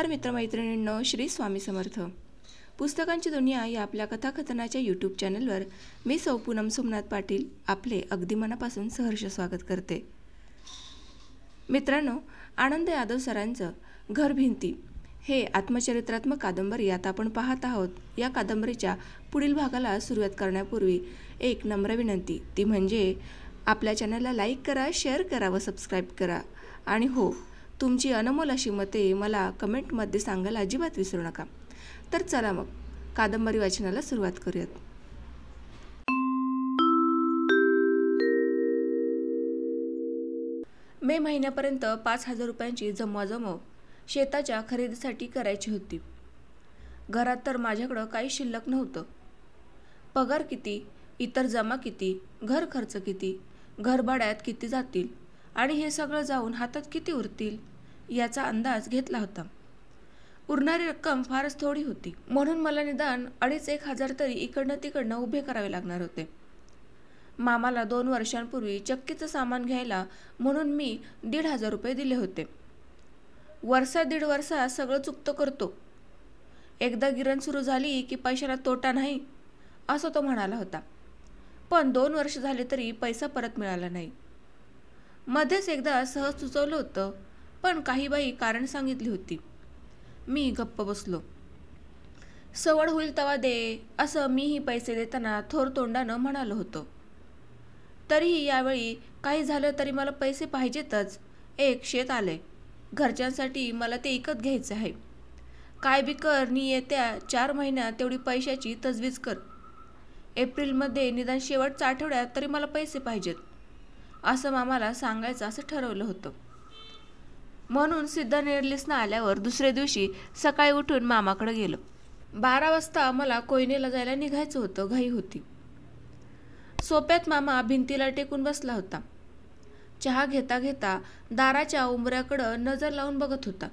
नमस्कार मित्रमैत्रिणींनो, श्री स्वामी समर्थ. पुस्तकांची दुनिया या आपल्या कथाकथनाच्या यूट्यूब चॅनलवर मी सौ पूनम सोमनाथ पाटील आपले अगदी मनापासून सहर्ष स्वागत करते. मित्रांनो, आनंद यादव सरांचं घर भिंती हे आत्मचरित्रात्मक कादंबरी आता आपण पाहत आहोत. या कादंबरीच्या पुढील भागाला सुरुवात करण्यापूर्वी एक नम्र विनंती, ती म्हणजे आपल्या चॅनलला लाईक करा, शेअर करा व सबस्क्राईब करा. आणि हो, तुमची अनमोल अशी मते मला कमेंटमध्ये सांगायला अजिबात विसरू नका. तर चला मग कादंबरी वाचनाला सुरुवात करूयात. मे महिन्यापर्यंत 5,000 रुपयांची जमवाजमव शेताच्या खरेदीसाठी करायची होती. घरात तर माझ्याकडं काही शिल्लक नव्हतं. पगार किती, इतर जमा किती, घर खर्च किती, घरभाड्यात किती जातील आणि हे सगळं जाऊन हातात किती उरतील याचा अंदाज घेतला होता. उरणारी रक्कम फारच थोडी होती, म्हणून मला निदान 2,500-1,000 तरी इकडनं तिकडनं उभे करावे लागणार होते. मामाला 2 वर्षांपूर्वी चक्कीचं सामान घ्यायला म्हणून मी 1,500 रुपये दिले होते. वर्षा 1.5 वर्षात सगळं चुकतं करतो. एकदा गिरण सुरू झाली की पैशाला तोटा नाही असं तो म्हणाला होता. पण 2 वर्ष झाले तरी पैसा परत मिळाला नाही. मध्येच एकदा सहज सुचवलं होतं, पण काही बाई कारण सांगितली होती. मी गप्प बसलो. सवड होईल तवा दे असं मीही पैसे देताना थोर तोंडानं म्हणालो होतो. तरीही यावेळी काही झालं तरी मला पैसे पाहिजेतच. एक शेत आले, घरच्यांसाठी मला ते विकत घ्यायचं आहे. काय बी कर नी येत्या 4 महिन्यात तेवढी पैशाची तजवीज कर. एप्रिलमध्ये निदान शेवटच्या आठवड्यात तरी मला पैसे पाहिजेत असं मामाला सांगायचं असं ठरवलं होतं. म्हणून सिद्धनेरलीसनं आल्यावर दुसऱ्या दिवशी सकाळी उठून मामाकडे गेलो. 12 वाजता मला कोयनेला जायला निघायचं होतं. घाई होती. सोप्यात मामा भिंतीला टेकून बसला होता. चहा घेता घेता दाराच्या उंबऱ्याकडं नजर लावून बघत होता.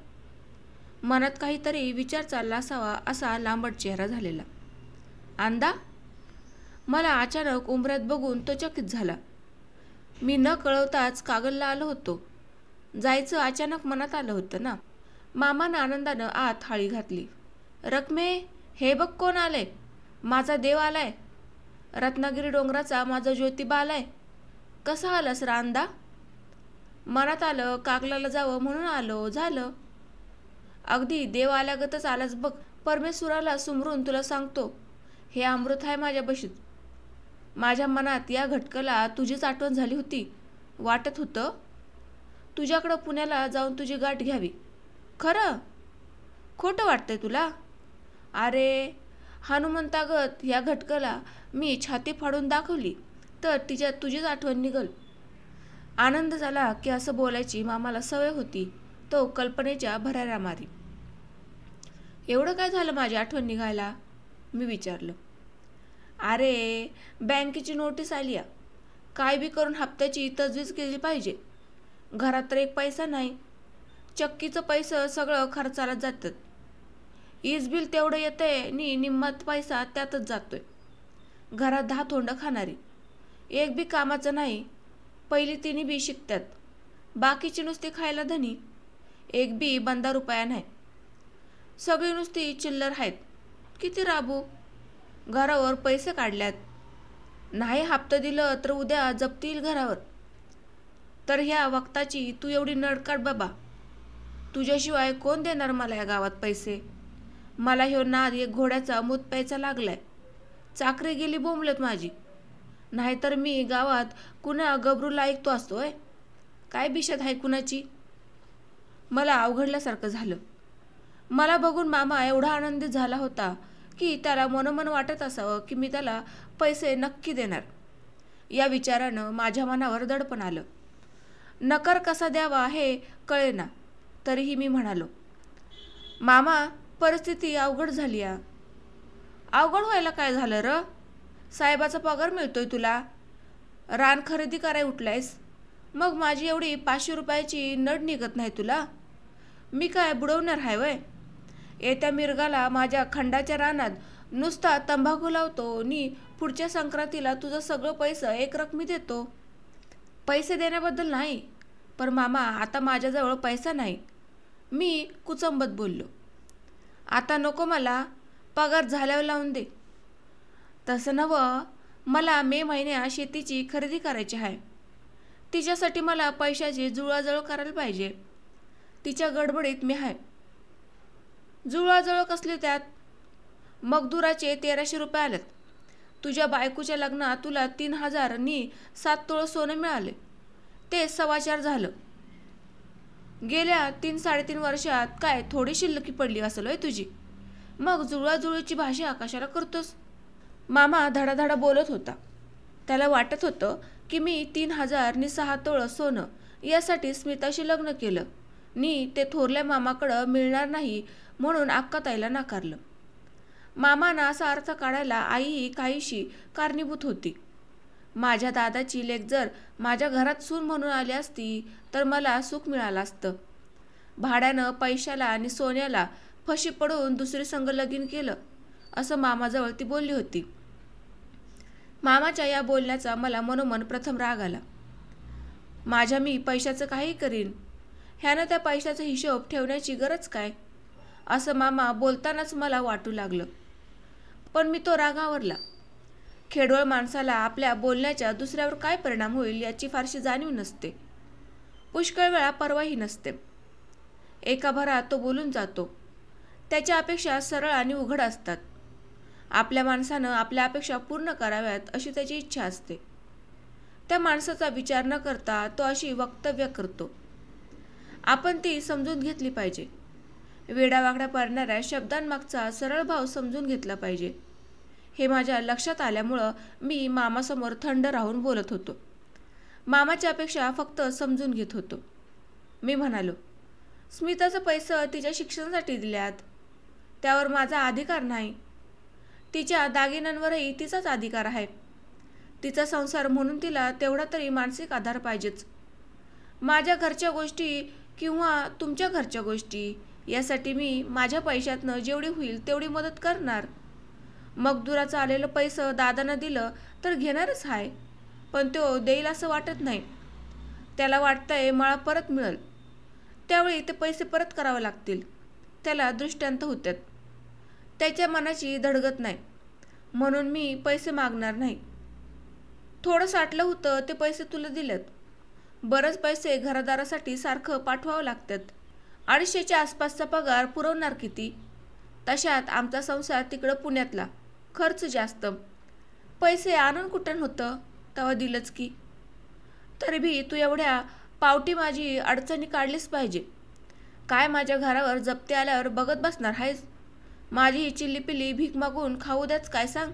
मनात काहीतरी विचार चालला असावा असा लांबट चेहरा झालेला. आंदा? मला अचानक उंबऱ्यात बघून तो चकित झाला. मी न कळवताच कागलला आलो होतो. जायचं अचानक मनात आलं होतं ना. मामानं आनंदानं आत हाळी घातली. रकमे, हे बघ कोण आलंय. माझा देव आलाय. रत्नागिरी डोंगराचा माझा ज्योतिबा आलाय. कसा आलास रांदा? मनात आलं कागलाला जावं म्हणून आलो. झालं. अगदी देव आल्यागतच आलाच बघ. परमेश्वराला सुमरून तुला सांगतो, हे अमृत आहे माझ्या बशीत. माझ्या मनात या घटकाला तुझीच आठवण झाली होती. वाटत होतं तुझ्याकडं पुण्याला जाऊन तुझी गाठ घ्यावी. खरं? खोटं वाटतंय तुला? अरे हनुमंतागत या घटकाला मी छाती फाडून दाखवली तर तिच्यात तुझीच आठवण निघल. आनंद झाला की असं बोलायची मामाला सवय होती. तो कल्पनेच्या भराऱ्या मारी. एवढं काय झालं माझी आठवण निघायला? मी विचारलं. अरे बँकेची नोटीस आली आहे. काय बी करून हप्त्याची तजवीज केली पाहिजे. घरात तर एक पैसा नाही. चक्कीचं पैसं सगळं खर्चाला जातात. वीज बिल तेवढं येतंय नी निम्मात पैसा त्यातच जातोय. घरात 10 तोंडं खाणारी. एक बी कामाचं नाही. पहिली 3 बी शिकतात. बाकीची नुसती खायला धनी. एक बी बंदा रुपया नाही. सगळी नुसती चिल्लर आहेत. किती राबू? घरावर पैसे काढल्यात. नाही हप्ता दिलं तर उद्या जप्ती घरावर. तर ह्या वक्ताची तू एवढी नडकाट बाबा. तुझ्याशिवाय कोण देणार मला या गावात पैसे? मला ह्यो नाद एक घोड्याचा मूत प्यायचा लागलाय. चाकरी गेली बोंबलत माझी. नाहीतर मी गावात कुणा गबरूला ऐकतो असतोय. काय बिशात आहे कुणाची? मला अवघडल्यासारखं झालं. मला बघून मामा एवढा आनंदित झाला होता की त्याला मनोमन वाटत असावं की मी त्याला पैसे नक्की देणार. या विचारानं माझ्या मनावर दडपण आलं. नकार कसा द्यावा हे कळेना. तरीही मी म्हणालो, मामा परिस्थिती अवघड झाली आहे. अवघड व्हायला काय झालं र? साहेबाचा पगार मिळतोय तुला. रान खरेदी कराय उठलायस. मग माझी एवढी 500 रुपयाची नड निघत नाही तुला? मी काय बुडवणार आहे वय? येत्या मिरगाला माझ्या खंडाच्या रानात नुसता तंबाखू लावतो नी पुढच्या संक्रांतीला तुझं सगळं पैसे एक रकमी देतो. पैसे देण्याबद्दल नाही, पण मामा आता माझ्याजवळ पैसा नाही. मी कुचंबत बोललो. आता नको मला, पगार झाल्यावर लावून दे. तसं नवं, मला मे महिन्यात शेतीची खरेदी करायची आहे. तिच्यासाठी मला पैशाची जुळवाजुळव करायला पाहिजे. तिच्या गडबडीत मी आहे. जुळवाजुळव कसली त्यात? मगदुराचे 1300 आलेत. तुझ्या बायकोच्या लग्नात तुला 3000 आणि 7 तोळ सोनं मिळाले. ते 4.25 झालं. गेल्या 3-3.5 वर्षात काय थोडी शिल्लकी पडली असेल होय तुझी? मग जुळवाजुळवीची भाषा कशाला करतोस? मामा धडाधडा बोलत होता. त्याला वाटत होतं की मी 3000 आणि 6 तोळ सोनं यासाठी स्मिताशी लग्न केलं आणि ते थोरल्या मामाकडं मिळणार नाही म्हणून अक्काताईला नाकारलं. मामांना असा अर्थ काढायला आईही काहीशी कारणीभूत होती. माझ्या दादाची लेक जर माझ्या घरात सून म्हणून आली असती तर मला सुख मिळालं असतं. भाड्यानं पैशाला आणि सोन्याला फशी पडून दुसरी संग लगीन केलं असं मामाजवळ ती बोलली होती. मामाच्या या बोलण्याचा मला मनोमन प्रथम राग आला. माझ्या मी पैशाचं काही करीन, ह्यानं त्या पैशाचा हिशोब ठेवण्याची गरज काय, असं मामा बोलतानाच मला वाटू लागलं. पण मी तो राग आवरला. खेडोळ माणसाला आपल्या बोलण्याच्या दुसऱ्यावर काय परिणाम होईल याची फारशी जाणीव नसते. पुष्कळ वेळा परवाही नसते. एका भरात तो बोलून जातो. त्याच्या अपेक्षा सरळ आणि उघड असतात. आपल्या माणसानं आपल्या अपेक्षा पूर्ण कराव्यात अशी त्याची इच्छा असते. त्या माणसाचा विचार न करता तो अशी वक्तव्य करतो. आपण ती समजून घेतली पाहिजे. वेडावाकड्या पडणाऱ्या शब्दांमागचा सरळ भाव समजून घेतला पाहिजे. हे माझ्या लक्षात आल्यामुळं मी मामासमोर थंड राहून बोलत होतो. मामाच्या अपेक्षा फक्त समजून घेत होतो. मी म्हणालो, स्मिताचं पैसे तिच्या शिक्षणासाठी दिल्यात, त्यावर माझा अधिकार नाही. तिच्या दागिन्यांवरही तिचाच अधिकार आहे. तिचा संसार म्हणून तिला तेवढा तरी मानसिक आधार पाहिजेच. माझ्या घरच्या गोष्टी किंवा तुमच्या घरच्या गोष्टी यासाठी मी माझ्या पैशातनं जेवढी होईल तेवढी मदत करणार. मगदुराचं आलेलं पैसं दादानं दिलं तर घेणारच आहे, पण तो देईल असं वाटत नाही. त्याला वाटतंय मला परत मिळेल, त्यावेळी ते पैसे परत करावे लागतील. त्याला दृष्टांत होत्यात. त्याच्या मनाची धडगत नाही, म्हणून मी पैसे मागणार नाही. थोडं साठलं होतं ते पैसे तुला दिलेत. बरेच पैसे घरदारासाठी सारखं पाठवावं लागतात. 250च्या आसपासचा पगार पुरवणार किती? तशात आमचा संसार तिकडं पुण्यातला, खर्च जास्त. पैसे आणून कुठं होतं, तेव्हा दिलंच की. तरी बी तू एवढ्या पावटी माझी अडचणी काढलीच पाहिजे. काय माझ्या घरावर जप्ती आल्यावर बघत बसणार आहेस? माझी ही चिल्लीपिल्ली भीक मागून खाऊ द्याच काय सांग?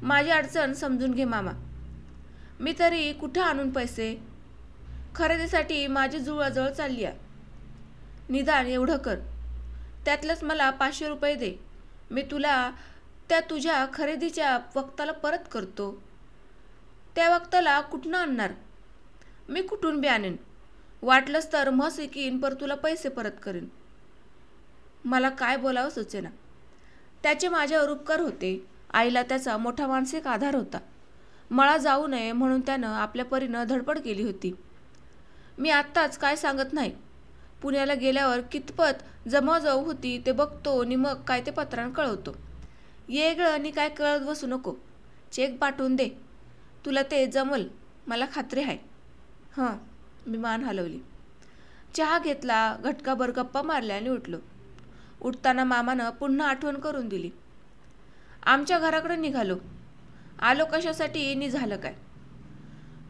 माझी अडचण समजून घे मामा. मी तरी कुठं आणून पैसे? खरेदीसाठी माझी जुळवाजुळव चालली आहे. निदान एवढं कर, त्यातलंच मला 500 रुपये दे. मी तुला त्या तुझ्या खरेदीच्या वक्ताला परत करतो. त्या वक्ताला कुठनं आणणार? मी कुठून बी आणेन. वाटलंच तर म्हस विकीन पर तुला पैसे परत करेन. मला काय बोलावं सुचेना. त्याचे माझ्यावर उपकार होते. आईला त्याचा मोठा मानसिक आधार होता. मला जाऊ नये म्हणून त्यानं आपल्या परीनं धडपड केली होती. मी आत्ताच काय सांगत नाही. पुण्याला गेल्यावर कितपत जमावजमाव होती ते बघतो आणि मग काय ते पत्रानं कळवतो. येगळं आणि काय कळत बसू नको. चेक पाठवून दे. तुला ते जमल, मला खात्री आहे. हं. मी मान हलवली. चहा घेतला, घटकाभर गप्पा मारल्या आणि उठलो. उठताना मामानं पुन्हा आठवण करून दिली. आमच्या घराकडे निघालो. आलो कशासाठी नि झालं काय?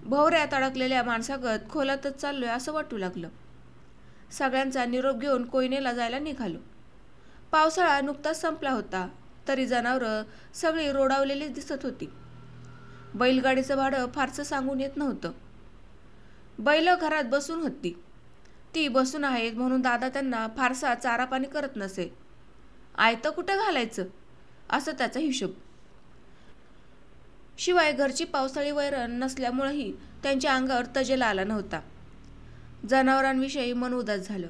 भोवऱ्यात अडकलेल्या माणसागत खोलातच चाललोय असं वाटू लागलं. सगळ्यांचा निरोप घेऊन कोयनेला जायला निघालो. पावसाळा नुकताच संपला होता, तरी जनावरं सगळी रोडावलेली दिसत होती. बैलगाडीचं भाडं फारसं सांगून येत नव्हतं. बैल घरात बसून होती. ती बसून आहेत म्हणून दादा त्यांना फारसा चारा पाणी करत नसे. आयतं कुठं घालायचं असं त्याचा हिशोब. शिवाय घरची पावसाळी वैरण नसल्यामुळेही त्यांच्या अंगावर तजेला आला नव्हता. जनावरांविषयी मन उदास झालं.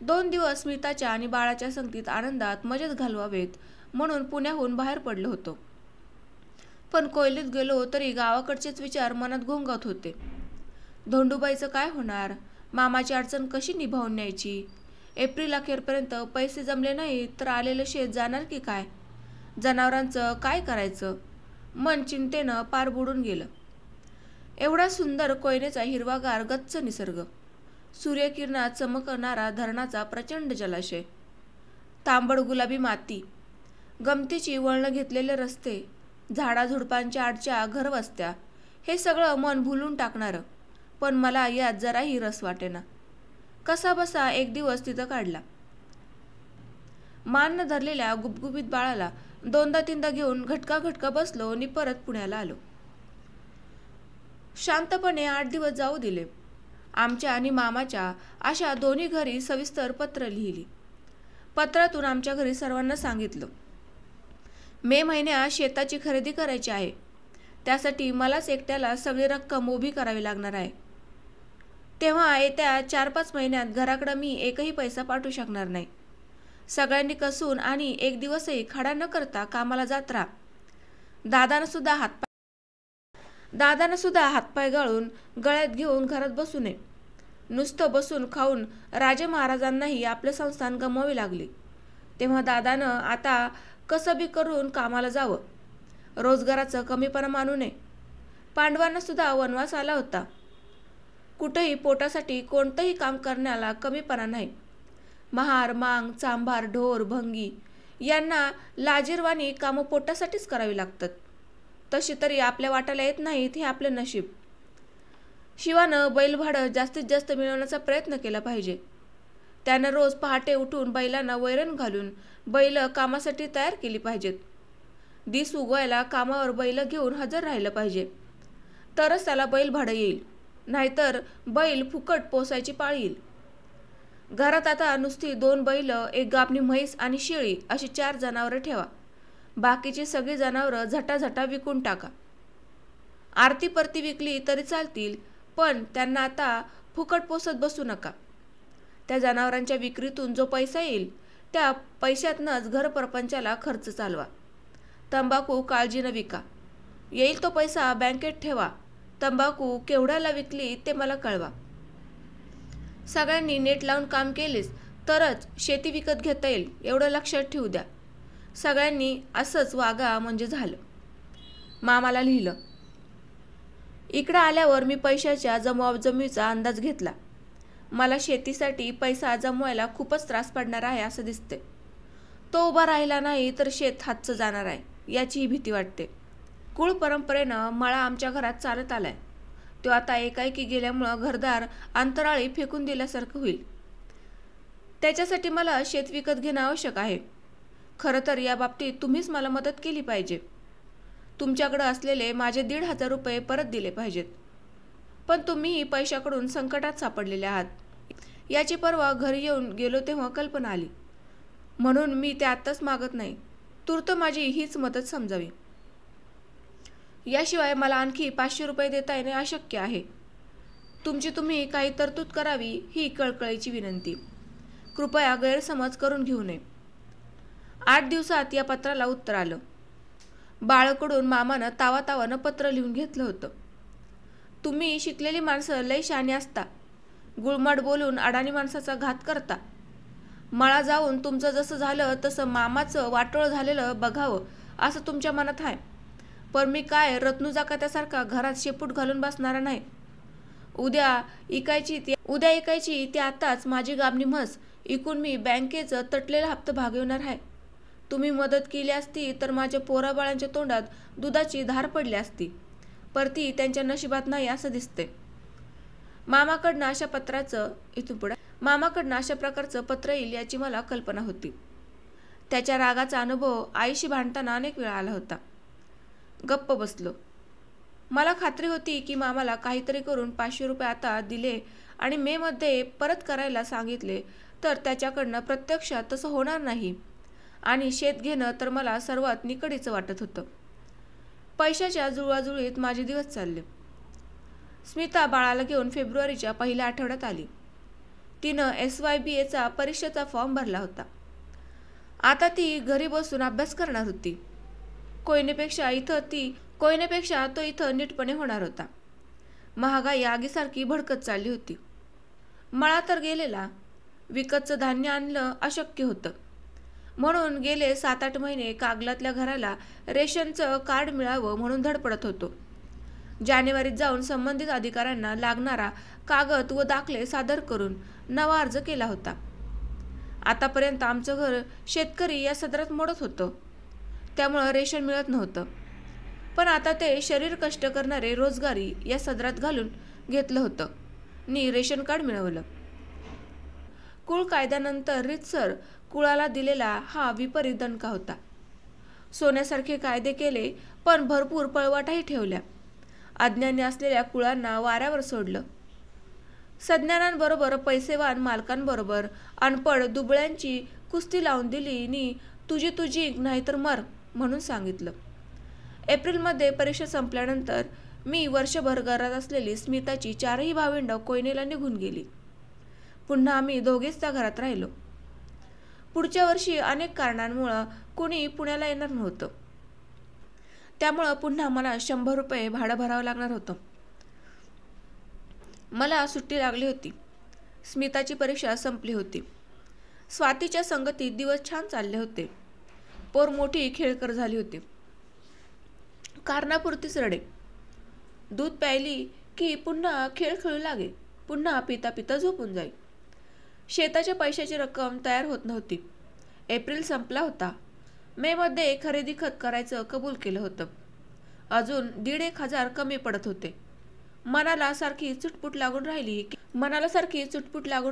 2 दिवस स्मिताच्या आणि बाळाच्या संगतीत आनंदात मजेत घालवावेत म्हणून पुण्याहून बाहेर पडलो होतो. पण कोयलीत गेलो तरी गावाकडचेच विचार मनात घोंगत होते. धोंडूबाईचं काय होणार? मामाची अडचण कशी निभावून न्यायची? एप्रिल अखेरपर्यंत पैसे जमले नाही तर आलेलं शेत जाणार की काय? जनावरांचं काय करायचं? मन चिंतेनं पार बुडून गेलं. एवढा सुंदर कोयनेचा हिरवागार गच्च निसर्ग, सूर्यकिरणात चमकणारा धरणाचा प्रचंड जलाशय, तांबड गुलाबी माती, गमतीची वळणं घेतलेले रस्ते, झाडाझुडपांच्या आडच्या घरवस्त्या, हे सगळं मन भुलून टाकणारं. पण मला यात जराही रस वाटेना. कसा बसा एक दिवस तिथं काढला. मान न धरलेल्या गुबगुबीत बाळाला 2दा-3दा घेऊन घटका बसलो आणि परत पुण्याला आलो. शांतपणे 8 दिवस जाऊ दिले. आमच्या आणि मामाच्या अशा दोन्ही घरी सविस्तर पत्र लिहिली. पत्रातून आमच्या घरी सर्वांना सांगितलं, मे महिन्यात शेताची खरेदी करायची आहे. त्यासाठी मलाच एकट्याला सगळी रक्कम उभी करावी लागणार आहे. तेव्हा येत्या 4-5 महिन्यात घराकडं मी एकही पैसा पाठवू शकणार नाही. सगळ्यांनी कसून आणि एक दिवसही खडा न करता कामाला जात राहा. दादानं सुद्धा हातपाय गाळून गळ्यात घेऊन घरात बसू नये. नुसतं बसून खाऊन राजे महाराजांनाही आपलं संस्थान गमवावे लागले. तेव्हा दादानं आता कसं बी करून कामाला जावं. रोजगाराचं कमीपणा मानू नये. पांडवांना सुद्धा वनवास आला होता. कुठेही पोटासाठी कोणतंही काम करण्याला कमीपणा नाही. महार, मांग, चांभार, ढोर, भंगी यांना लाजीरवाणी कामं पोटासाठीच करावी लागतात. तशी तरी आपल्या वाट्याला येत नाहीत हे आपलं नशीब. शिवानं बैलभाडं जास्तीत जास्त मिळवण्याचा प्रयत्न केला पाहिजे. त्यानं रोज पहाटे उठून बैलांना वैरण घालून बैल कामासाठी तयार केली पाहिजेत. दिस उगवायला कामावर बैल घेऊन हजर राहिलं पाहिजे. तरच त्याला बैलभाडं येईल. नाहीतर बैल फुकट पोसायची पाळी येईल. घरात आता नुसती 2 बैल, 1 गाभणी म्हैस आणि शेळी अशी 4 जनावरं ठेवा. बाकीची सगळी जनावरं झटाझटा विकून टाका. आरती परती विकली तरी चालतील, पण त्यांना आता फुकट पोसत बसू नका. त्या जनावरांच्या विक्रीतून जो पैसा येईल त्या पैशातनंच घर परपंचाला खर्च चालवा. तंबाखू काळजीनं विका. येईल तो पैसा बँकेत ठेवा. तंबाखू केवढ्याला विकली ते मला कळवा. सगळ्यांनी नेट लावून काम केलेच तरच शेती विकत घेता येईल एवढं लक्षात ठेवू द्या. सगळ्यांनी असंच वागा म्हणजे झालं. मामाला लिहिलं. इकडं आल्यावर मी पैशाच्या जमवाजमवीचा अंदाज घेतला. मला शेतीसाठी पैसा जमवायला खूपच त्रास पडणार आहे असं दिसते. तो उभा राहिला नाही तर शेत हातचं जाणार आहे याचीही भीती वाटते. कुळ परंपरेनं मळा आमच्या घरात चालत आलाय. तो आता एकाएकी गेल्यामुळं घरदार अंतराळी फेकून दिल्यासारखं होईल. त्याच्यासाठी मला शेत विकत घेणं आवश्यक आहे. खरं तर या बाबतीत तुम्हीच मला मदत केली पाहिजे. तुमच्याकडं असलेले माझे 1,500 रुपये परत दिले पाहिजेत. पण तुम्हीही पैशाकडून संकटात सापडलेले आहात याची पर्वा घरी येऊन गेलो तेव्हा कल्पना आली. म्हणून मी ते आत्ताच मागत नाही. तूर्त माझी हीच मदत समजावी. याशिवाय मला आणखी 500 रुपये देता येणे अशक्य आहे. तुमची तुम्ही काही तरतूद करावी ही कळकळीची विनंती. कृपया गैरसमज करून घेऊ नये. 8 दिवसात या पत्राला उत्तर आलं. बाळकडून मामानं तावातावानं पत्र लिहून घेतलं होतं. तुम्ही शिकलेली माणसं लय शहाणी असता. गुळमट बोलून अडाणी माणसाचा घात करता. मळा जाऊन तुमचं जसं झालं तसं मामाचं वाटोळं झालेलं बघावं असं तुमच्या मनात आहे. पण मी काय रत्नू जाकात्यासारखा घरात शेपूट घालून बसणारा नाही. उद्या इकायची ती आताच माझी गाभणी म्हस इकून मी बँकेचं तटलेला हप्ता भागवणार आहे. तुम्ही मदत केली असती तर माझ्या पोराबाळांच्या तोंडात दुधाची धार पडली असती. पर ती त्यांच्या नशिबात नाही असं दिसते. मामाकडनं अशा प्रकारचं पत्र येईल याची मला कल्पना होती. त्याच्या रागाचा अनुभव आईशी भांडताना अनेक वेळा आला होता. गप्प बसलो. मला खात्री होती की मामाला काहीतरी करून 500 रुपये आता दिले आणि मे मध्ये परत करायला सांगितले तर त्याच्याकडनं प्रत्यक्षात तसं होणार नाही आणि शेत घेणं तर मला सर्वात निकडीचं वाटत होतं. पैशाच्या जुळवाजुळीत माझे दिवस चालले. स्मिता बाळाला घेऊन फेब्रुवारीच्या पहिल्या आठवड्यात आली. तिनं SYBAचा परीक्षेचा फॉर्म भरला होता. आता ती घरी बसून अभ्यास करणार होती. कोयनेपेक्षा तो इथं नीटपणे होणार होता. महागाई आगीसारखी भडकत चालली होती. मळा तर गेलेला. विकतचं धान्य आणणं अशक्य होतं. म्हणून गेले 7-8 महिने कागलातल्या घराला रेशनचं कार्ड मिळावं म्हणून धडपडत होतो. जानेवारीत जाऊन संबंधित अधिकाऱ्यांना लागणारा कागद व दाखले सादर करून नवा अर्ज केला होता. आतापर्यंत आमचं घर शेतकरी या सदरात मोडत होतं, त्यामुळं रेशन मिळत नव्हतं. पण आता ते शरीर कष्ट करणारे रोजगारी या सदरात घालून घेतलं होतं नि रेशन कार्ड मिळवलं. कुळ कायद्यानंतर रीतसर कुळाला दिलेला हा विपरीत दणका होता. सोन्यासारखे कायदे केले, पण भरपूर पळवाटाही ठेवल्या. अज्ञानी असलेल्या कुळांना वाऱ्यावर सोडलं. सज्ञानांबरोबर पैसेवान मालकांबरोबर अनपड दुबळ्यांची कुस्ती लावून दिली नि तुझी नाहीतर मर म्हणून सांगितलं. एप्रिलमध्ये परीक्षा संपल्यानंतर मी वर्षभर घरात असलेली स्मिताची 4ही भावंडं कोयनेला निघून गेली. पुन्हा आम्ही दोघेच त्या घरात राहिलो. पुढच्या वर्षी अनेक कारणांमुळं कुणी पुण्याला येणार नव्हतं, त्यामुळं पुन्हा मला 100 रुपये भाडं भरावं लागणार होतं. मला सुट्टी लागली होती. स्मिताची परीक्षा संपली होती. स्वातीच्या संगतीत दिवस छान चालले होते. पोर मोठी खेळकर झाली होती. कारणापुरतीच रडे. दूध प्यायली की पुन्हा खेळ खेळू लागे, पुन्हा पिता पिता झोपून जाई. शेताच्या पैशाची रक्कम तयार होत नव्हती. एप्रिल संपला होता. मेमध्ये खरेदी खत करायचं कबूल केलं होतं. अजून 1,500 कमी पडत होते. मनाला सारखी चुटपुट लागून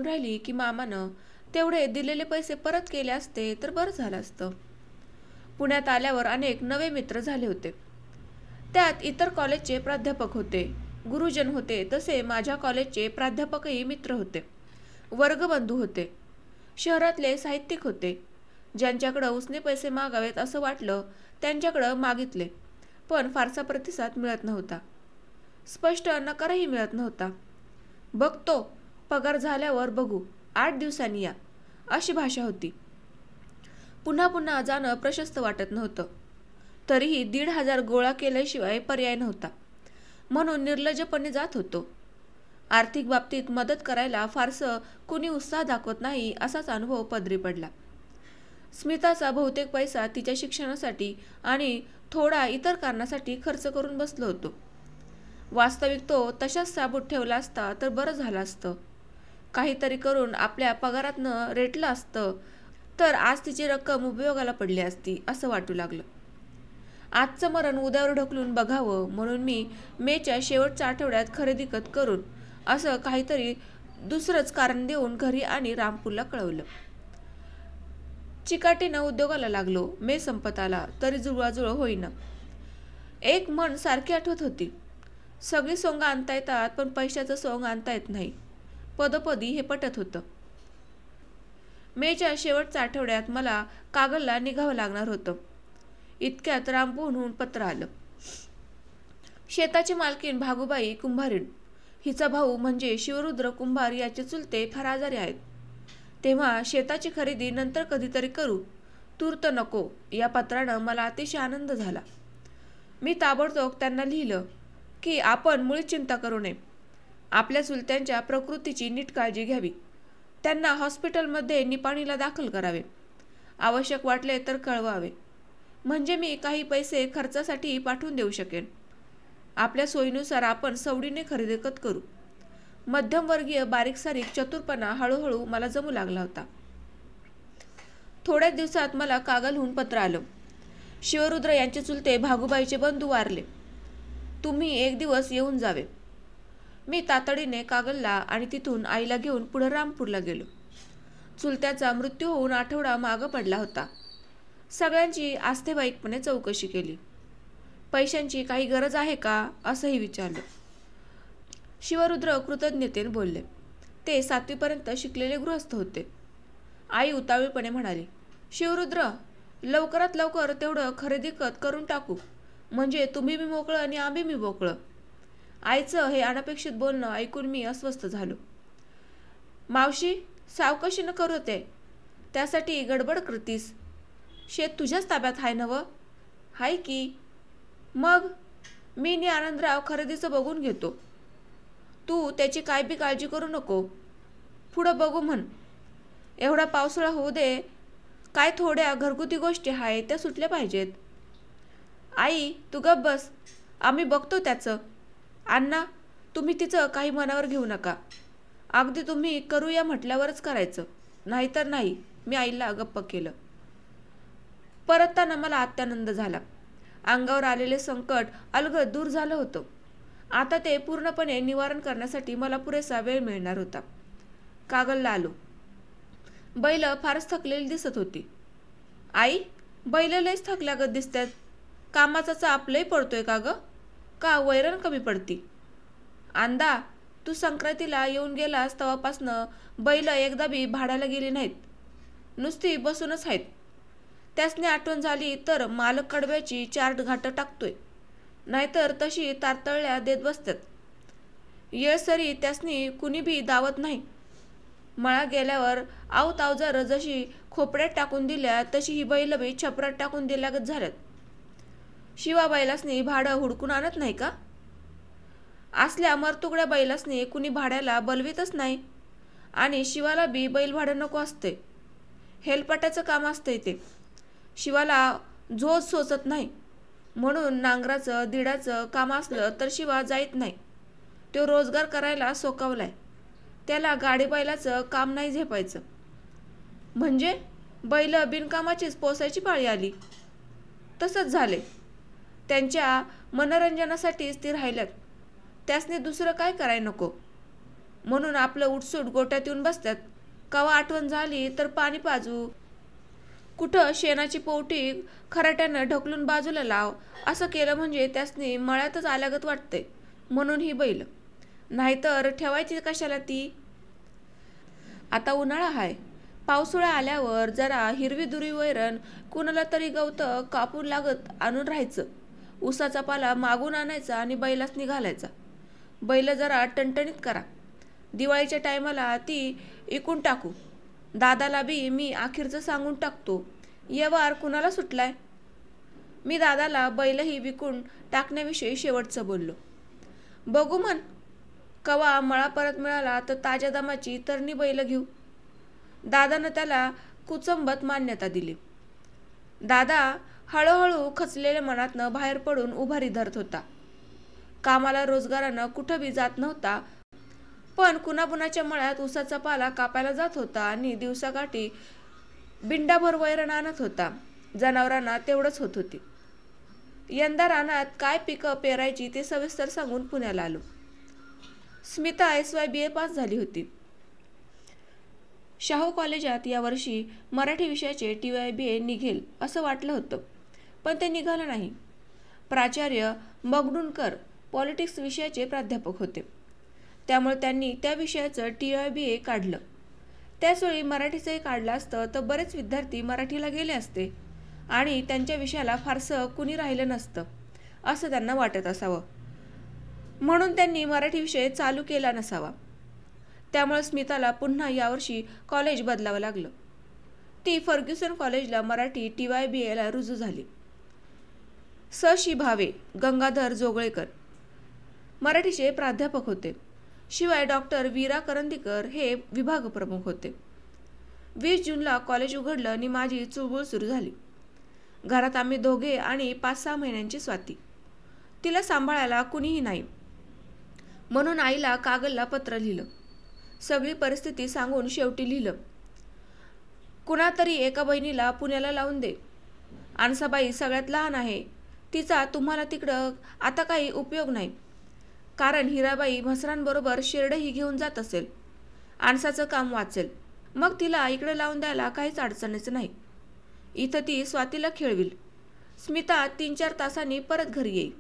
राहिली की मामानं तेवढे दिलेले पैसे परत केले असते तर बरं झालं असतं. पुण्यात आल्यावर अनेक नवे मित्र झाले होते. त्यात इतर कॉलेजचे प्राध्यापक होते, गुरुजन होते, तसे माझ्या कॉलेजचे प्राध्यापकही मित्र होते. वर्गबंधू होते. शहरातले साहित्यिक होते. ज्यांच्याकडं उसने पैसे मागावेत असं वाटलं त्यांच्याकडं मागितले, पण फारसा प्रतिसाद मिळत नव्हता. स्पष्ट नकारही मिळत नव्हता. बघतो, पगार झाल्यावर बघू, 8 दिवसांनी या, अशी भाषा होती. पुन्हा पुन्हा जाणं प्रशस्त वाटत नव्हतं. तरीही 1,500 गोळा केल्याशिवाय पर्याय नव्हता, म्हणून निर्लज्जपणे जात होतो. आर्थिक बाबतीत मदत करायला फारसं कुणी उत्साह दाखवत नाही असाच अनुभव पदरी पडला. स्मिताचा बहुतेक पैसा तिच्या शिक्षणासाठी आणि थोडा इतर कारणासाठी खर्च करून बसलो होतो. वास्तविक तो तशाच साबूत ठेवला असता तर बरं झालं असतं. काहीतरी करून आपल्या पगारातनं रेटलं असतं तर आज तिची रक्कम उपयोगाला पडली असती असं वाटू लागलं. आजचं मरण उद्यावर ढकलून बघावं म्हणून मी मेच्या शेवटच्या आठवड्यात खरेदी खत करून असं काहीतरी दुसरंच कारण देऊन घरी आणि रामपूरला कळवलं. चिकाटीनं उद्योगाला लागलो. मे संपत आला तरी जुळवाजुळव होईना. एक म्हण सारखी आठवत होती. सगळी सोंग आणता येतात पण पैशाचं सोंग आणता येत नाही. पदोपदी हे पटत होतं. मेच्या शेवटच्या आठवड्यात मला कागलला निघावं लागणार होतं. इतक्यात रामपूरहून पत्र आलं. शेताची मालकीण भागूबाई कुंभारीण, हिचा भाऊ म्हणजे शिवरुद्र कुंभार याचे चुलते फार आजारी आहेत. तेव्हा शेताची खरेदी नंतर कधीतरी करू, तूर्त नको. या पत्रानं मला अतिशय आनंद झाला. मी ताबडतोब त्यांना लिहिलं की आपण मुळीच चिंता करू नये. आपल्या चुलत्यांच्या प्रकृतीची नीट काळजी घ्यावी. त्यांना हॉस्पिटलमध्ये निपाणीला दाखल करावे. आवश्यक वाटले तर कळवावे, म्हणजे मी काही पैसे खर्चासाठी पाठवून देऊ शकेन. आपल्या सोयीनुसार आपण सवडीने खरेदी खत करू. मध्यमवर्गीय बारीकसारीक चतुरपणा हळूहळू मला जमू लागला होता. थोड्याच दिवसात मला कागलहून पत्र आलं. शिवरुद्र यांचे चुलते भागूबाईचे बंधू वारले. तुम्ही एक दिवस येऊन जावे. मी तातडीने कागलला आणि तिथून आईला घेऊन पुढे रामपूरला गेलो. चुलत्याचा मृत्यू होऊन आठवडा मागं पडला होता. सगळ्यांची आस्थेवाईकपणे चौकशी केली. पैशांची काही गरज आहे का असंही विचारलं. शिवरुद्र कृतज्ञतेने बोलले. ते 7वीपर्यंत शिकलेले गृहस्थ होते. आई उतावीळपणे म्हणाली, शिवरुद्र, लवकरात लवकर तेवढं खरेदी खत करून टाकू, म्हणजे तुम्ही बी मोकळं आणि आम्ही बी मोकळं. आईचं हे अनपेक्षित बोलणं ऐकून मी अस्वस्थ झालो. मावशी, सावकाशी न करू ते, त्यासाठी गडबड करतीस. शेत तुझ्याच ताब्यात आहे नवं? हाय की. मग मी नि आनंदराव खरेदीचं बघून घेतो. तू त्याची काय बी काळजी करू नको. पुढं बघू म्हण. एवढा पावसाळा होऊ दे, काय थोड्या घरगुती गोष्टी आहेत त्या सुटल्या पाहिजेत. आई तू गप्प बस, आम्ही बघतो त्याचं. अण्णा तुम्ही तिचं काही मनावर घेऊ नका. अगदी तुम्ही करूया म्हटल्यावरच करायचं, नाहीतर नाही. मी आईला गप्प केलं. परतताना मला अत्यानंद झाला. अंगावर आलेले संकट अलगद दूर झालं होतं. आता ते पूर्णपणे निवारण करण्यासाठी मला पुरेसा वेळ मिळणार होता. कागलला आलो. बैल फारच थकलेली दिसत होती. आई बैल लयच थकल्यागत दिसतात. कामाचा चाप लय पडतोय का ग? का वैरण कमी पडती? अंदा तू संक्रांतीला येऊन गेलास तेव्हापासनं बैल एकदा बी भाड्याला गेली नाहीत. नुसती बसूनच आहेत. त्यासनी आठवण झाली तर मालक कडव्याची 4 घाटं टाकतोय, नाहीतर तशी तारतळल्या देत बसतात. येळसरी त्यासनी कुणी बी दावत नाही. मळा गेल्यावर आवत अवजारं जशी खोपड्यात टाकून दिल्या तशी ही बैल बी छपरात टाकून दिल्यागत झाल्यात. शिवा बैलासनी भाडं हुडकून आणत नाही का? असल्या मरतुगड्या बैलासनी कुणी भाड्याला बोलवीतच नाही. आणि शिवाला बी बैल भाडं नको असते. हेलपाट्याचं काम असतंय ते. शिवाला झोज सोचत नाही. म्हणून नांगराचं दिडाचं काम असलं तर शिवा जाईत नाही. तो रोजगार करायला सोकावलाय. त्याला गाडी बैलाचं काम नाही झेपायचं. म्हणजे बैल बिनकामाचीच पोसायची पाळी आली. तसंच झाले. त्यांच्या मनोरंजनासाठीच ती राहिल्यात. त्यासने दुसरं काय कराय नको. म्हणून आपलं उठसूट गोट्यात येऊन बसतात. कवा आठवण झाली तर पाणी पाजू, कुठं शेणाची पोवटी खराट्यानं ढकलून बाजूला लाव, असं केलं म्हणजे त्यासनी मळ्यातच आल्यागत वाटतंय. म्हणून ही बैल, नाहीतर ठेवायची कशाला ती. आता उन्हाळा हाय. पावसाळा आल्यावर जरा हिरवी दुरी वैरण कुणाला तरी गवतं कापून लागत आणून राहायचं. उसाचा पाला मागून आणायचा आणि बैलासनी घालायचा. बैल जरा टणटणीत करा. दिवाळीच्या टायमाला ती इकून टाकू. दादाला बी मी अखेरचं सांगून टाकतो. व्यवहार कुणाला सुटलाय. मी दादाला बैलही विकून टाकण्याविषयी शेवटचं बोललो. बघू म्हण, कवा मळा परत मिळाला तर ताज्या दमाची तरणी बैल घेऊ. दादानं त्याला कुचंबत मान्यता दिली. दादा हळूहळू खचलेल्या मनातनं बाहेर पडून उभारी धरत होता. कामाला रोजगारानं कुठं बी जात नव्हता, पण कुणाबुनाच्या मळ्यात उसाचा पाला कापायला जात होता आणि दिवसाकाठी बिंडाभर वैरण आणत होता. जनावरांना तेवढंच होत होती. यंदा रानात काय पिकं पेरायची ते सविस्तर सांगून पुण्याला आलो. स्मिता SY BA पास झाली होती. शाहू कॉलेजात यावर्षी मराठी विषयाचे TYBA निघेल असं वाटलं होतं, पण ते निघालं नाही. प्राचार्य मगडुणकर पॉलिटिक्स विषयाचे प्राध्यापक होते. त्यामुळे त्यांनी त्या विषयाचं TYBA काढलं. त्याचवेळी मराठीचंही काढलं असतं तर बरेच विद्यार्थी मराठीला गेले असते आणि त्यांच्या विषयाला फारसं कुणी राहिलं नसतं असं त्यांना वाटत असावं. म्हणून त्यांनी मराठी विषय चालू केला नसावा. त्यामुळे स्मिताला पुन्हा यावर्षी कॉलेज बदलावं लागलं. ती फर्ग्युसन कॉलेजला मराठी TYBAला रुजू झाली. स. भावे गंगाधर जोगळेकर मराठीचे प्राध्यापक होते. शिवाय डॉक्टर वीरा करंदीकर हे विभाग प्रमुख होते. 20 जूनला कॉलेज उघडलं आणि माझी चुळबुळ सुरू झाली. घरात आम्ही दोघे आणि 5-6 महिन्यांची स्वाती. तिला सांभाळायला कुणीही नाही. म्हणून आईला कागलला पत्र लिहिलं. सगळी परिस्थिती सांगून शेवटी लिहिलं, कुणातरी एका बहिणीला पुण्याला लावून दे. आणसाबाई सगळ्यात लहान आहे. तिचा तुम्हाला तिकडं आता काही उपयोग नाही, कारण हिराबाई म्हसरांबरोबर शिरडही घेऊन जात असेल. आणसाचं काम वाचेल. मग तिला इकडे लावून द्यायला काहीच अडचणीचं नाही. इथं ती स्वातीला खेळविल. स्मिता 3-4 तासांनी परत घरी येईल.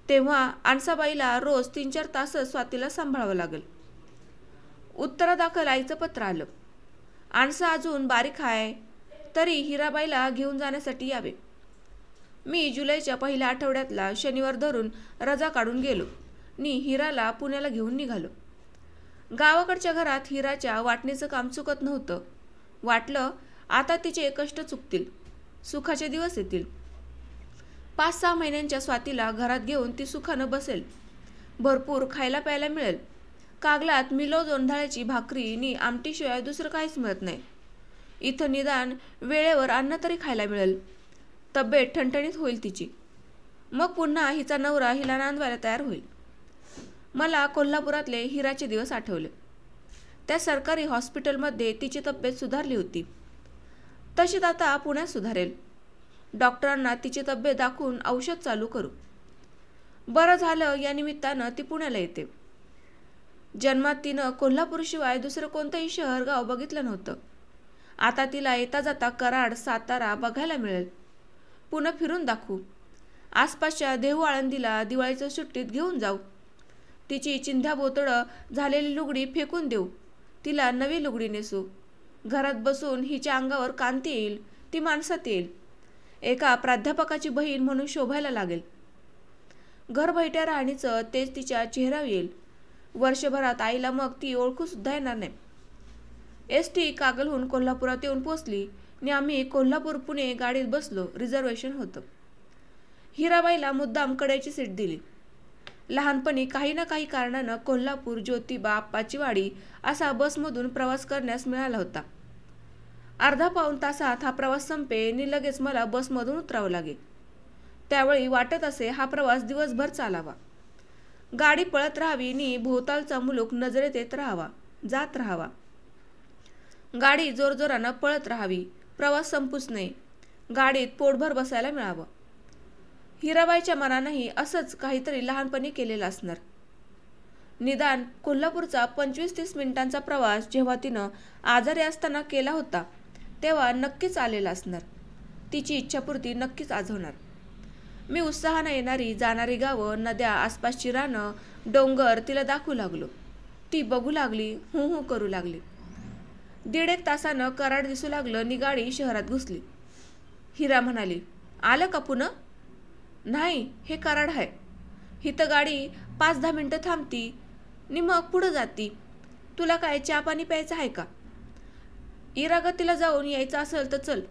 तेव्हा आणसाबाईला रोज 3-4 तास स्वातीला सांभाळावं लागेल. उत्तरादाखल आईचं पत्र आलं. आणसा अजून बारीक आहे, तरी हिराबाईला घेऊन जाण्यासाठी यावे. मी जुलैच्या पहिल्या आठवड्यातला शनिवार धरून रजा काढून गेलो आणि हिराला पुण्याला घेऊन निघालो. गावाकडच्या घरात हिराच्या वाटणीचं काम चुकत नव्हतं. वाटलं आता तिचे कष्ट चुकतील, सुखाचे दिवस येतील. 5-6 महिन्यांच्या स्वातीला घरात घेऊन ती सुखानं बसेल. भरपूर खायला प्यायला मिळेल. कागलात मिलो जोंधळ्याची भाकरी आणि आमटीशिवाय दुसरं काहीच मिळत नाही. इथं निदान वेळेवर अन्न तरी खायला मिळेल, तब्येत ठणठणीत होईल तिची. मग पुन्हा हिचा नवरा हिला नांदवायला तयार होईल. मला कोल्हापुरातले हिराचे दिवस आठवले. त्या सरकारी हॉस्पिटलमध्ये तिची तब्येत सुधारली होती. तशीच आता पुण्यात सुधारेल. डॉक्टरांना तिची तब्येत दाखवून औषध चालू करू. बरं झालं या निमित्तानं ती पुण्याला येते. जन्मात तिनं कोल्हापूरशिवाय दुसरं कोणतंही शहर गाव बघितलं नव्हतं. आता तिला येता जाता कराड, सातारा बघायला मिळेल. पुन्हा फिरून दाखवू. आसपासच्या देहू आळंदीला दिवाळीच्या सुट्टीत घेऊन जाऊ. तिची चिंध्या बोतडं झालेली लुगडी फेकून देऊ. तिला नवी लुगडी नेसू. घरात बसून हिच्या अंगावर कांती येईल. ती माणसात येईल. एका प्राध्यापकाची बहीण म्हणून शोभायला लागेल. घरभैट्या राहणीचं तेच तिच्या चेहऱ्यावर येईल. वर्षभरात आईला मग ती ओळखू सुद्धा येणार नाही. एसटी कागलहून कोल्हापुरात येऊन पोचली आणि आम्ही कोल्हापूर पुणे गाडीत बसलो. रिझर्वेशन होतं. हिराबाईला मुद्दाम कडेची सीट दिली. लहानपणी काही ना काही कारणानं कोल्हापूर, ज्योतिबा, आप्पाची वाडी असा बसमधून प्रवास करण्यास मिळाला होता. अर्धा पाऊण तासात हा प्रवास संपे आणि लगेच मला बसमधून उतरावं लागे. त्यावेळी वाटत असे हा प्रवास दिवसभर चालावा. गाडी पळत राहावी आणि भोवतालचा मुलूक नजरेत येत राहावा, जात राहावा. गाडी जोरजोरानं पळत राहावी. प्रवास संपूच नये. गाडीत पोटभर बसायला मिळावं. हिराबाईच्या मनानंही असंच काहीतरी लहानपणी केलेलं असणार. निदान कोल्हापूरचा 25-30 मिनिटांचा प्रवास जेव्हा तिनं आजारी असताना केला होता तेव्हा नक्कीच आलेला असणार. तिची इच्छापूर्ती नक्कीच आज होणार. मी उत्साहानं येणारी जाणारी गावं, नद्या, आसपासची रानं, डोंगर तिला दाखवू लागलो. ती बघू लागली, हू करू लागली. 1.5 तासानं कराड दिसू लागलं आणि गाडी शहरात घुसली. हिरा म्हणाली, आलं का पुन्हा? नाही, हे कराड आहे. हिथं गाडी 5-10 मिनिटं थांबती आणि मग पुढं जाती. तुला काय चहा पाणी प्यायचं आहे का? इरागतीला जाऊन यायचं असेल तर चल.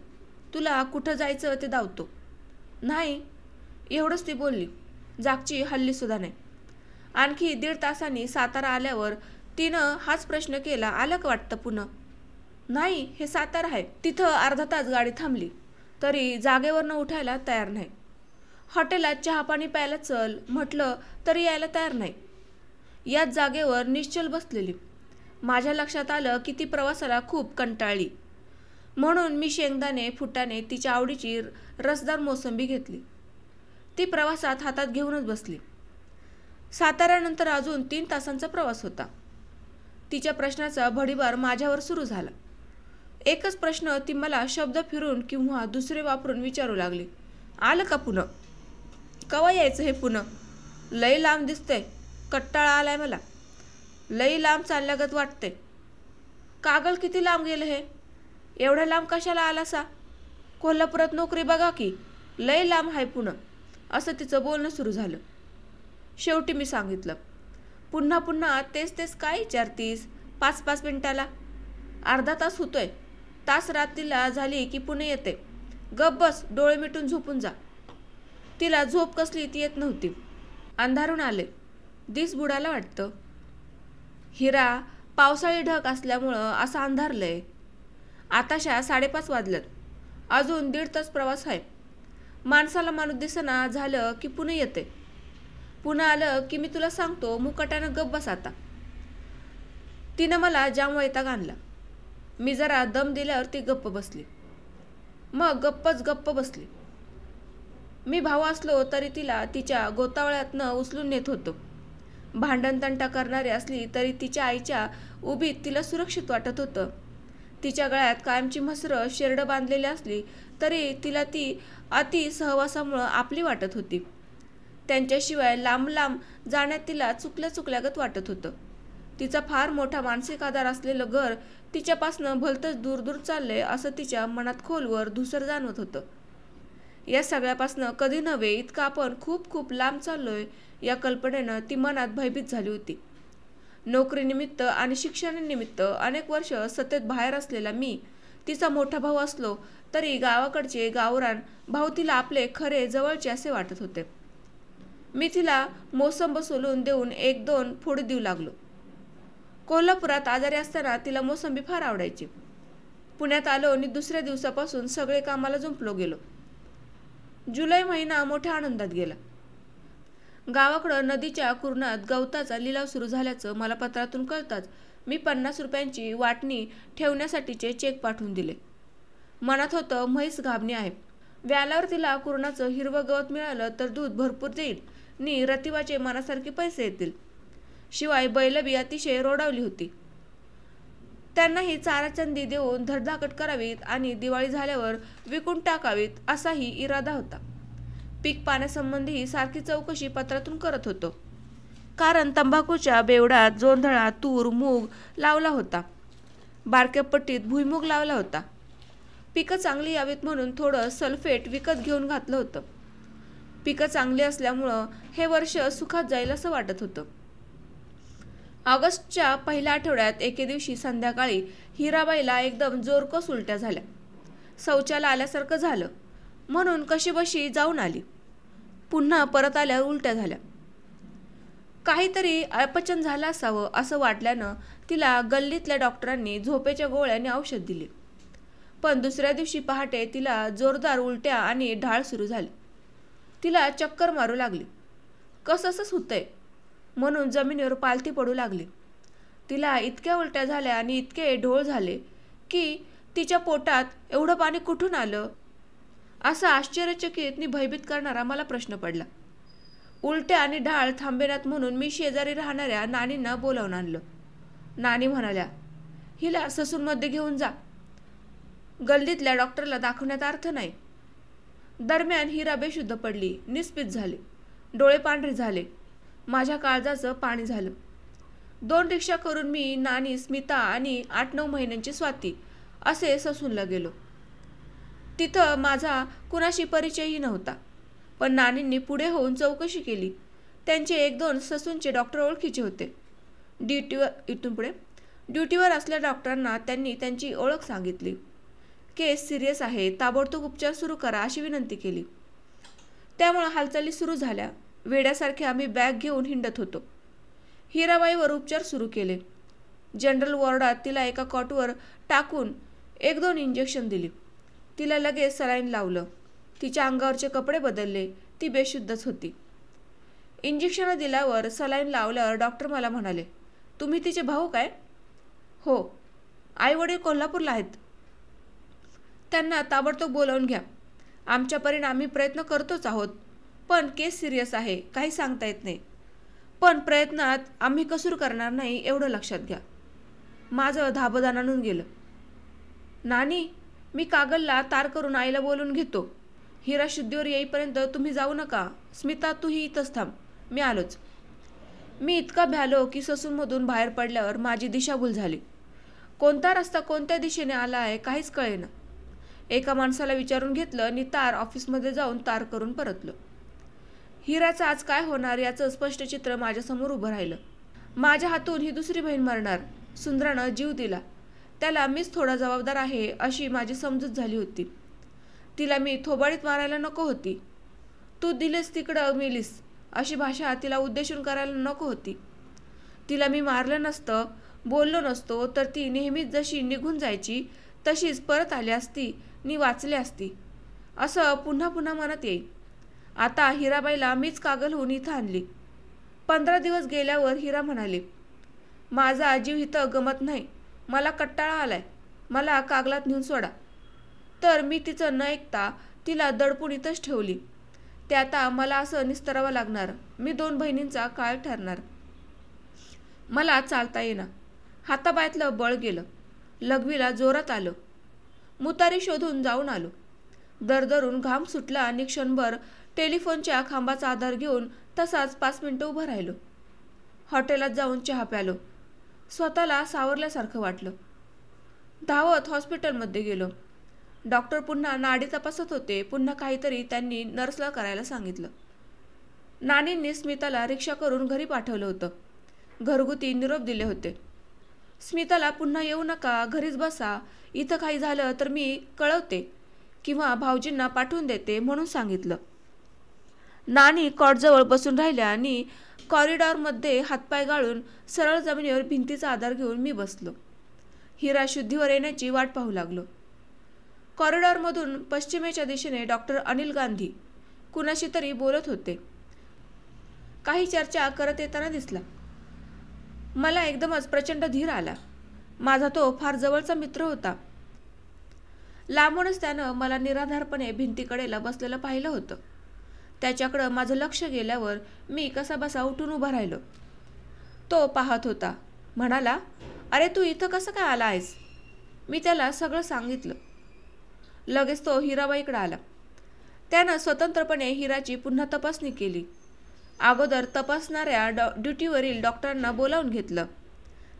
तुला कुठं जायचं ते धावतो. नाही, एवढंच ती बोलली. जागची हल्ली सुद्धा नाही. आणखी 1.5 तासांनी सातारा आल्यावर तिनं हाच प्रश्न केला, आलं का वाटतं पुन्हा? नाही, हे सातारा आहे. तिथं अर्धा तास गाडी थांबली तरी जागेवरनं उठायला तयार नाही. हॉटेलात चहा पाणी प्यायला चल म्हटलं तरी यायला तयार नाही. याच जागेवर निश्चल बसलेली. माझ्या लक्षात आलं की ती प्रवासाला खूप कंटाळली. म्हणून मी शेंगदाणे, फुटाणे, तिच्या आवडीची रसदार मोसंबी घेतली. ती प्रवासात हातात घेऊनच बसली. साताऱ्यानंतर अजून 3 तासांचा प्रवास होता. तिच्या प्रश्नाचा भडीमार माझ्यावर सुरू झाला. एकच प्रश्न ती मला शब्द फिरून किंवा दुसरे वापरून विचारू लागली, आलं का पुन्हा? कवा यायचं हे पुन्हा? लई लांब दिसतंय. कट्टाळा आलाय मला. लई लांब चालल्यागत वाटते. कागल किती लांब गेलं हे? एवढ्या लांब कशाला आलासा? कोल्हापुरात नोकरी बघा की. लई लांब आहे पुन्हा. असं तिचं बोलणं सुरू झालं. शेवटी मी सांगितलं, पुन्हा पुन्हा तेच तेच काय विचारतीस? 5-5 मिनिटाला. अर्धा तास होतोय. तास रात्रीला झाली की पुणे येते. गप बस, डोळे मिटून झोपून जा. तिला झोप कसली ती येत नव्हती. अंधारून आले. दिस बुडाला वाटतं. हिरा, पावसाळी ढग असल्यामुळं असं अंधारलंय. आताशा 5:30 वाजल्यात. अजून 1.5 तास प्रवास आहे. माणसाला माणूस दिसना झालं की पुणे येते. पुन्हा आलं की मी तुला सांगतो, मुकाट्यानं गप बस आता. तिनं मला जाम वैताग आणला. मी जरा दम दिल्यावर ती गप्प बसली. मग गप्प बसली. मी भाऊ असलो तरी तिला तिच्या गोतावळ्यातनं उचलून नेत होतो. भांडणतंटा करणारी असली तरी तिच्या आईच्या उभीत तिला सुरक्षित वाटत होतं. तिच्या गळ्यात कायमची म्हसरं शेरडं बांधलेली असली तरी तिला ती अति सहवासामुळं आपली वाटत होती. त्यांच्याशिवाय लांब लांब जाण्यात तिला चुकल्यागत वाटत होतं. तिचा फार मोठा मानसिक आधार असलेलं घर तिच्यापासनं भलतंच दूर चाललंय असं तिच्या मनात खोलवर धुसर जाणवत होतं. या सगळ्यापासनं कधी नव्हे इतकं आपण खूप लांब चाललोय या कल्पनेनं ती मनात भयभीत झाली होती. नोकरीनिमित्त आणि शिक्षणानिमित्त अनेक वर्ष सतत बाहेर असलेला मी, तिचा मोठा भाऊ असलो तरी गावाकडचे गावरान भाऊ तिला आपले खरे जवळचे असे वाटत होते. मी तिला मोसंब सोलून देऊन 1-2 फोडी देऊ लागलो. कोल्हापुरात आजारी असताना तिला मोसंबी फार आवडायची. पुण्यात आलो आणि दुसऱ्या दिवसापासून सगळे कामाला जुंपलो गेलो. जुलै महिना मोठ्या आनंदात गेला. गावाकडं नदीच्या कुरणात गवताचा लिलाव सुरू झाल्याचं मला पत्रातून कळताच मी 50 रुपयांची वाटणी ठेवण्यासाठीचे चेक पाठवून दिले. मनात होतं, म्हैस गाभणी आहे. व्यालावर तिला कुरणाचं हिरवं गवत मिळालं तर दूध भरपूर देईल नि रतिबाचे मनासारखे पैसे येतील. शिवाय बैलबी अतिशय रोडावली होती. त्यांनाही चाराचंदी देऊन धडधाकट करावीत आणि दिवाळी झाल्यावर विकून टाकावीत असाही इरादा होता. पीक पाण्यासंबंधी सारखी चौकशी पत्रातून करत होतो. कारण तंबाखूच्या बेवडात जोंधळा, तूर, मूग लावला होता. बारक्या पट्टीत भुईमूग लावला होता. पिकं चांगली यावीत म्हणून थोडं सल्फेट विकत घेऊन घातलं होतं. पिकं चांगली असल्यामुळं हे वर्ष सुखात जाईल असं वाटत होतं. ऑगस्टच्या पहिल्या आठवड्यात एके दिवशी संध्याकाळी हिराबाईला एकदम जोरकस उलट्या झाल्या. शौचाला आल्यासारखं झालं म्हणून कशीबशी जाऊन आली. पुन्हा परत आल्यावर उलट्या झाल्या. काहीतरी अपचन झालं असावं असं वाटल्यानं तिला गल्लीतल्या डॉक्टरांनी झोपेच्या गोळ्याने औषध दिले. पण दुसऱ्या दिवशी पहाटे तिला जोरदार उलट्या आणि ढाळ सुरू झाली. तिला चक्कर मारू लागली. कसंच होतंय म्हणून जमिनीवर पालथी पडू लागली. तिला इतक्या उलट्या झाल्या आणि इतके ढोळ झाले की तिच्या पोटात एवढं पाणी कुठून आलं असा आश्चर्यचकित नि भयभीत करणारा मला प्रश्न पडला. उलट्या आणि ढाळ थांबेनात म्हणून मी शेजारी राहणाऱ्या नानींना बोलावून आणलं. नानी म्हणाल्या, हिला ससूनमध्ये घेऊन जा. गल्लीतल्या डॉक्टरला दाखवण्यात अर्थ नाही. दरम्यान हिरा बेशुद्ध पडली, निस्पित झाली, डोळे पांढरे झाले. माझ्या काळजाचं पाणी झालं. 2 रिक्षा करून मी, नानी, स्मिता आणि 8-9 महिन्यांची स्वाती असे ससूनला गेलो. तिथं माझा कुणाशी परिचयही नव्हता. पण नानींनी पुढे होऊन चौकशी केली. त्यांचे 1-2 ससूनचे डॉक्टर ओळखीचे होते. ड्युटीवर असलेल्या डॉक्टरांना त्यांनी त्यांची ओळख सांगितली. केस सिरियस आहे, ताबडतोब उपचार सुरू करा अशी विनंती केली. त्यामुळे हालचाली सुरू झाल्या. वेड्यासारखे आम्ही बॅग घेऊन हिंडत होतो. हिराबाईवर उपचार सुरू केले. जनरल वॉर्डात तिला एका कॉटवर टाकून 1-2 इंजेक्शन दिली. तिला लगेच सलाईन लावलं. तिच्या अंगावरचे कपडे बदलले. ती बेशुद्धच होती. इंजेक्शन दिल्यावर, सलाईन लावल्यावर डॉक्टर मला म्हणाले, तुम्ही तिचे भाऊ काय? हो. आई वडील कोल्हापूरला आहेत. त्यांना ताबडतोब बोलावून घ्या. आमच्या परीने आम्ही प्रयत्न करतोच आहोत. पण केस सिरियस आहे, काही सांगता येत नाही. पण प्रयत्नात आम्ही कसूर करणार नाही एवढं लक्षात घ्या. माझं धाबदान आणून गेलं. नानी, मी कागलला तार करून आईला बोलून घेतो. हिरा शुद्धीवर येईपर्यंत तुम्ही जाऊ नका. स्मिता, तूही इथंच थांब, मी आलोच. मी इतका भ्यालो की ससूनमधून बाहेर पडल्यावर माझी दिशाभूल झाली. कोणता रस्ता कोणत्या दिशेने आला आहे काहीच कळेना. एका माणसाला विचारून घेतलं आणि तार ऑफिसमध्ये जाऊन तार करून परतलो. हिराचं आज काय होणार याचं स्पष्ट चित्र माझ्यासमोर उभं राहिलं. माझ्या हातून ही दुसरी बहीण मरणार. सुंदरानं जीव दिला, त्याला मीच थोडा जबाबदार आहे अशी माझी समजूत झाली होती. तिला मी थोबाडीत मारायला नको होती. तू दिलेस तिकडं मेलीस अशी भाषा तिला उद्देशून करायला नको होती. तिला मी मारलं नसतं, बोललो नसतो तर ती नेहमीच जशी निघून जायची तशीच परत आली असती नि वाचली असती असं पुन्हा पुन्हा मनात येई. आता हिराबाईला मीच कागल होऊन इथं आणली. 15 दिवस गेल्यावर हिरा म्हणाली, माझा जीव इथं गमत नाही, मला कट्टाळा आलाय, मला कागलात नेऊन सोडा. तर मी तिचं न ऐकता तिला दडपून इथंच ठेवली. ते आता मला असं निस्तरावं लागणार. मी 2 बहिणींचा काळ ठरणार. मला चालता येईना. हातापायातलं बळ गेलं. लघवीला जोरात आलं. मुतारी शोधून जाऊन आलो. दरदरून घाम सुटला आणि क्षणभर टेलिफोनच्या खांबाचा आधार घेऊन तसाच 5 मिनिटं उभं राहिलो. हॉटेलात जाऊन चहा प्यालो. स्वतःला सावरल्यासारखं वाटलं. धावत हॉस्पिटलमध्ये गेलो. डॉक्टर पुन्हा नाडी तपासत होते. पुन्हा काहीतरी त्यांनी नर्सला करायला सांगितलं. नानींनी स्मिताला रिक्षा करून घरी पाठवलं होतं. घरगुती निरोप दिले होते. स्मिताला पुन्हा येऊ नका, घरीच बसा, इथं काही झालं तर मी कळवते किंवा भाऊजींना पाठवून देते म्हणून सांगितलं. नानी कॉटजवळ बसून राहिल्या आणि कॉरिडॉरमध्ये हातपाय गाळून सरळ जमिनीवर भिंतीचा आधार घेऊन मी बसलो. हिरा शुद्धीवर येण्याची वाट पाहू लागलो. कॉरिडॉरमधून पश्चिमेच्या दिशेने डॉक्टर अनिल गांधी कुणाशी तरी बोलत होते. काही चर्चा करत येताना दिसला. मला एकदमच प्रचंड धीर आला. माझा तो फार जवळचा मित्र होता. लांबूनच त्यानं मला निराधारपणे भिंतीकडेला बसलेलं पाहिलं होतं. त्याच्याकडं माझं लक्ष गेल्यावर मी कसाबसा उठून उभा राहिलो. तो पाहत होता. म्हणाला, अरे तू इथं कसं काय आला आहेस? मी त्याला सगळं सांगितलं. लगेच तो हिराबाईकडे आला. त्यानं स्वतंत्रपणे हिराची पुन्हा तपासणी केली. अगोदर तपासणाऱ्या ड्युटीवरील डॉक्टरांना बोलावून घेतलं.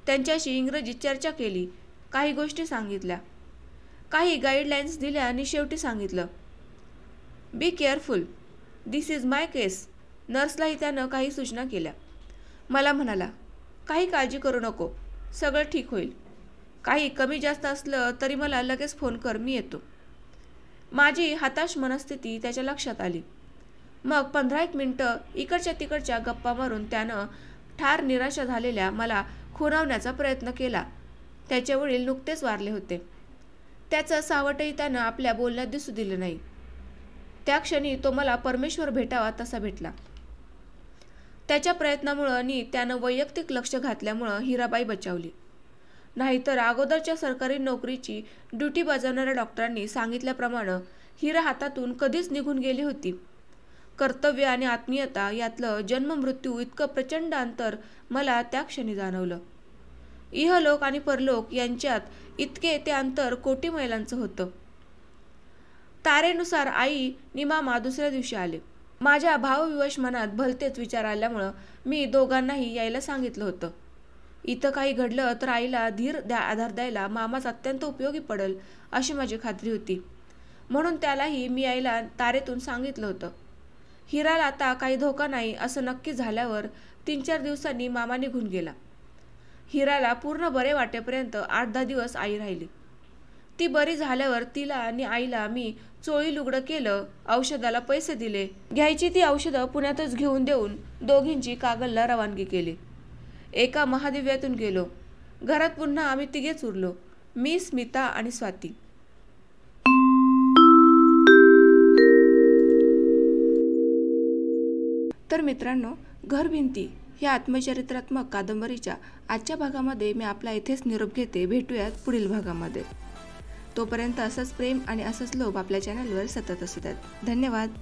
त्यांच्याशी इंग्रजीत चर्चा केली. काही गोष्टी सांगितल्या, काही गाईडलाईन्स दिल्या आणि शेवटी सांगितलं, बी केअरफुल, दिस इज माय केस. नर्सलाही त्यानं काही सूचना केल्या. मला म्हणाला, काही काळजी करू नको, सगळं ठीक होईल. काही कमी जास्त असलं तरी मला लगेच फोन कर, मी येतो. माझी हताश मनस्थिती त्याच्या लक्षात आली. मग 15-1 मिनिटं इकडच्या तिकडच्या गप्पा मारून त्यानं ठार निराशा झालेल्या मला खुणावण्याचा प्रयत्न केला. त्याचे वडील नुकतेच वारले होते. त्याचं सावटही त्यानं आपल्या बोलण्यात दिसू दिलं नाही. त्या क्षणी तो मला परमेश्वर भेटावा तसा भेटला. त्याच्या प्रयत्नामुळं आणि त्यानं वैयक्तिक लक्ष घातल्यामुळं हिराबाई बचावली. नाहीतर अगोदरच्या सरकारी नोकरीची ड्युटी बजावणाऱ्या डॉक्टरांनी सांगितल्याप्रमाणे हिरा हातातून कधीच निघून गेली होती. कर्तव्य आणि आत्मीयता यातलं जन्म-मृत्यू इतकं प्रचंड अंतर मला त्या क्षणी जाणवलं. इहलोक आणि परलोक यांच्यात इतके ते अंतर कोटी मैलांचं होतं. तारेनुसार आई आणि मामा दुसऱ्या दिवशी आले. माझ्या भावविवश मनात भलतेच विचार आल्यामुळं मी दोघांनाही यायला सांगितलं होतं. इथं काही घडलं तर आईला आधार द्यायला मामाच अत्यंत उपयोगी पडेल अशी माझी खात्री होती. म्हणून त्यालाही मी यायला तारेतून सांगितलं होतं. हिराला आता काही धोका नाही असं नक्की झाल्यावर 3-4 दिवसांनी मामा निघून गेला. हिराला पूर्ण बरे वाटेपर्यंत 8-10 दिवस आई राहिली. ती बरी झाल्यावर तिला आणि आईला मी चोळी लुगडं केलं, औषधाला पैसे दिले. घ्यायची ती औषधं पुण्यातच घेऊन देऊन दोघींची कागलला रवानगी केली. एका महादिव्यातून गेलो. घरात पुन्हा आम्ही तिघेच उरलो, मी, स्मिता आणि स्वाती. तर मित्रांनो, घरभिंती या आत्मचरित्रात्मक कादंबरीच्या आजच्या भागामध्ये मी आपला इथेच निरोप घेते. भेटूयात पुढील भागामध्ये. तोपर्यंत असंच प्रेम आणि असंच लोभ आपल्या चॅनलवर सतत असू द्यात. धन्यवाद.